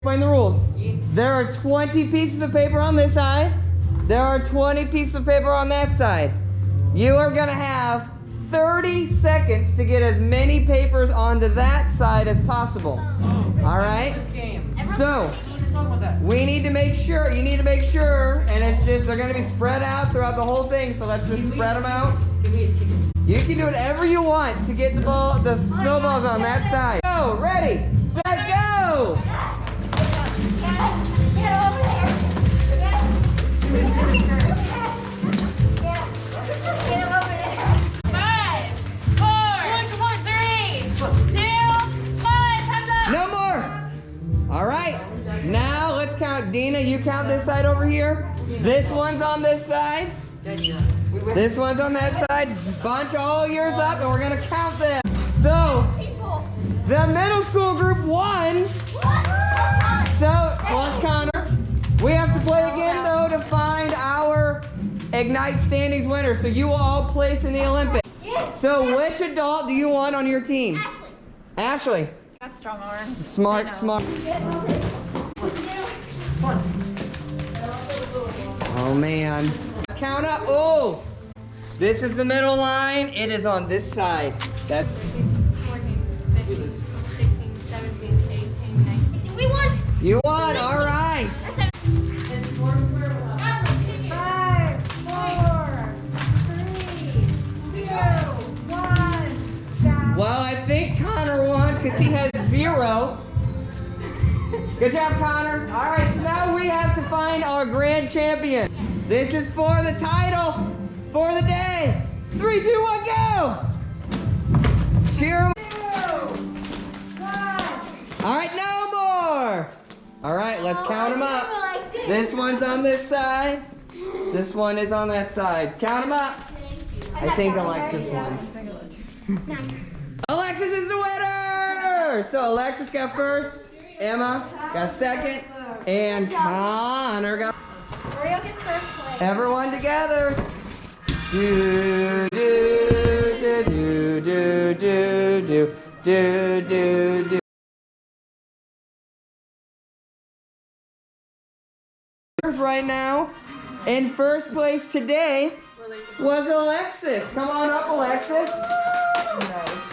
Explain the rules. There are 20 pieces of paper on this side. There are 20 pieces of paper on that side. You are gonna have 30 seconds to get as many papers onto that side as possible. All right? So, we need to make sure, you need to make sure, and it's just, they're gonna be spread out throughout the whole thing, so let's just spread them out. You can do whatever you want to get the snowballs on that side. Go, ready, set, go! Get over there! Get him over there! 5, 4, 3, 2, 1, time's up! No more! All right, now let's count. Dina, you count this side over here. This one's on this side. This one's on that side. Bunch all yours up, and we're gonna count them. So, the middle school group won. So, plus Connor. We have to play again, though, to find our Ignite Standings winner. So you will all place in the Olympics. So which adult do you want on your team? Ashley. Ashley. Got strong arms. Smart, smart. Oh, man. Let's count up. Oh, this is the middle line. It is on this side. That's 14, 15, 16, 17, 18, 19. We won! You won, all right. 5, 4, 3, 2, 1. Well, I think Connor won because he has 0. Good job, Connor. All right, so now we have to find our grand champion. This is for the title for the day. 3, 2, 1, go! Cheer him. 2, 1. All right, no more. All right, let's count them up. This one's on this side. This one is on that side. Count them up. I think Alexis won. Alexis is the winner! So Alexis got first, Emma got second, and Connor got... Oreo gets first place. Everyone together. Do, do, do, do, do, do, do, do, do. Right now, in first place today was Alexis. Come on up, Alexis.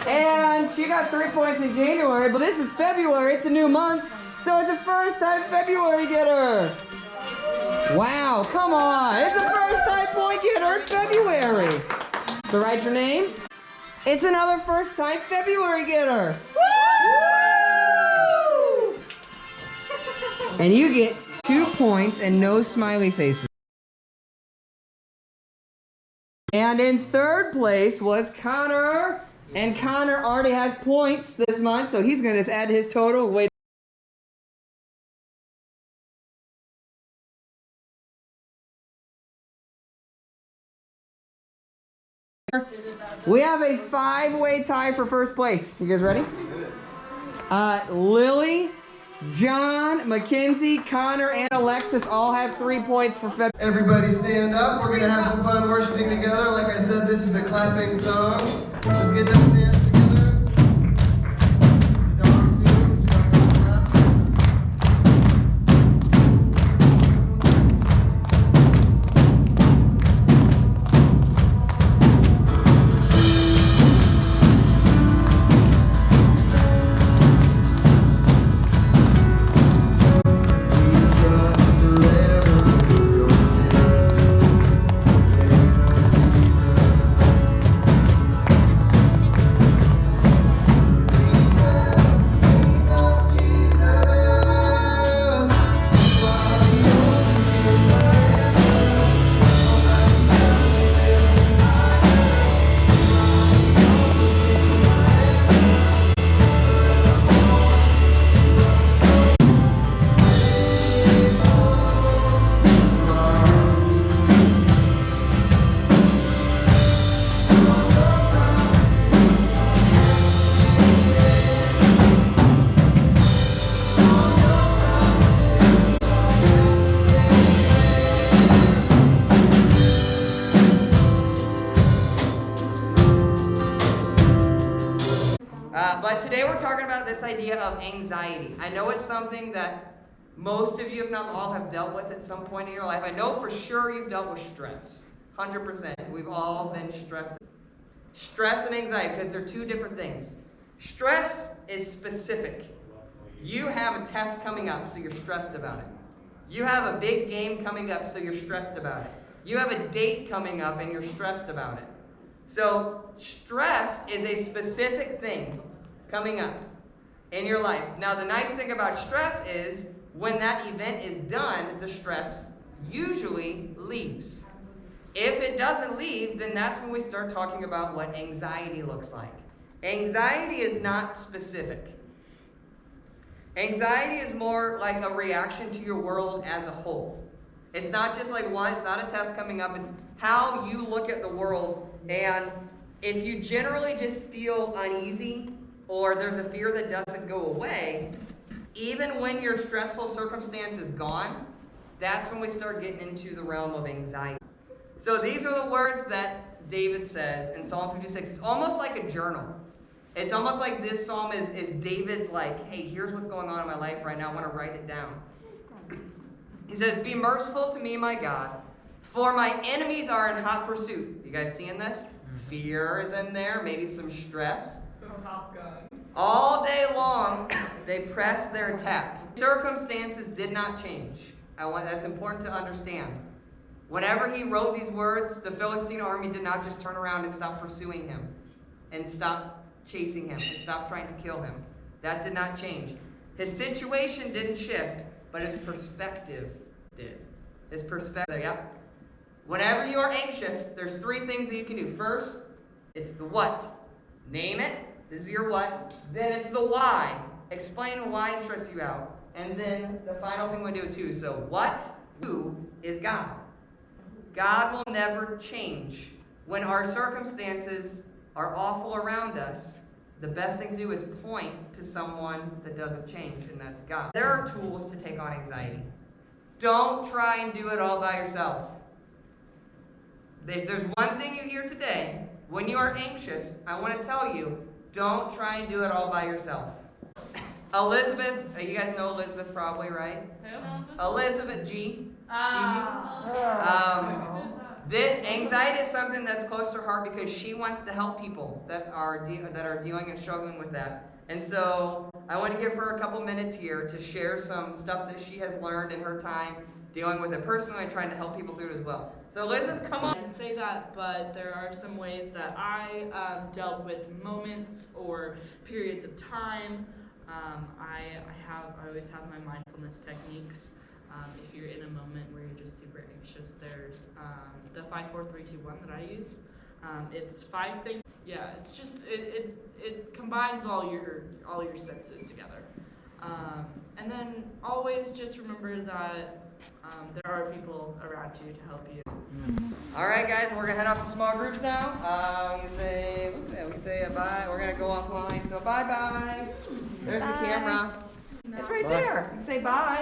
And she got 3 points in January, but this is February. It's a new month, so it's a first-time February getter. Wow, come on. It's a first-time point getter in February. So write your name. It's another first-time February getter. Woo! And you get 2 points and no smiley faces. And in third place was Connor. And Connor already has points this month, so he's going to just add his total. Wait. We have a 5-way tie for first place. You guys ready? Lily, John, Mackenzie, Connor, and Alexis all have 3 points for February. Everybody stand up. We're going to have some fun worshiping together. Like I said, this is a clapping song. Let's get those hands together. The dogs too. Clap. But today we're talking about this idea of anxiety. I know it's something that most of you, if not all, have dealt with at some point in your life. I know for sure you've dealt with stress. 100%. We've all been stressed. Stress and anxiety, because they're two different things. Stress is specific. You have a test coming up, so you're stressed about it. You have a big game coming up, so you're stressed about it. You have a date coming up, and you're stressed about it. So stress is a specific thing coming up in your life. Now, the nice thing about stress is when that event is done, the stress usually leaves. If it doesn't leave, then that's when we start talking about what anxiety looks like. Anxiety is not specific. Anxiety is more like a reaction to your world as a whole. It's not just like one, it's not a test coming up, it's how you look at the world. And if you generally just feel uneasy or there's a fear that doesn't go away, even when your stressful circumstance is gone, that's when we start getting into the realm of anxiety. So these are the words that David says in Psalm 56. It's almost like a journal. It's almost like this psalm is David's like, hey, here's what's going on in my life right now. I want to write it down. He says, be merciful to me, my God, for my enemies are in hot pursuit. You guys seeing this? Fear is in there, maybe some stress. All day long, they press their attack. Circumstances did not change. That's important to understand. Whenever he wrote these words, the Philistine army did not just turn around and stop pursuing him and stop chasing him and stop trying to kill him. That did not change. His situation didn't shift, but his perspective did. His perspective, yeah. Whenever you are anxious, there's three things that you can do. First, it's the what. Name it. This is your what. Then it's the why. Explain why it stresses you out. And then the final thing we do is who. So what? Who is God? God will never change. When our circumstances are awful around us, the best thing to do is point to someone that doesn't change, and that's God. There are tools to take on anxiety. Don't try and do it all by yourself. If there's one thing you hear today, when you are anxious, I want to tell you, don't try and do it all by yourself. Elizabeth, you guys know Elizabeth probably, right? Who? Elizabeth G. This Anxiety is something that's close to her heart because she wants to help people that are dealing and struggling with that. And so I want to give her a couple minutes here to share some stuff that she has learned in her time dealing with it personally and trying to help people through it as well. So Elizabeth, come on. I can say that, but there are some ways that I dealt with moments or periods of time. I always have my mindfulness techniques. If you're in a moment where you're just super anxious, there's the 5, 4, 3, 2, 1 that I use. It's 5 things. Yeah, it's just it combines all your senses together. And then always just remember that there are people around you to help you. All right, guys, we're gonna head off to small groups now. We say bye. We're gonna go offline. So bye. There's the camera. It's right there. You can say bye.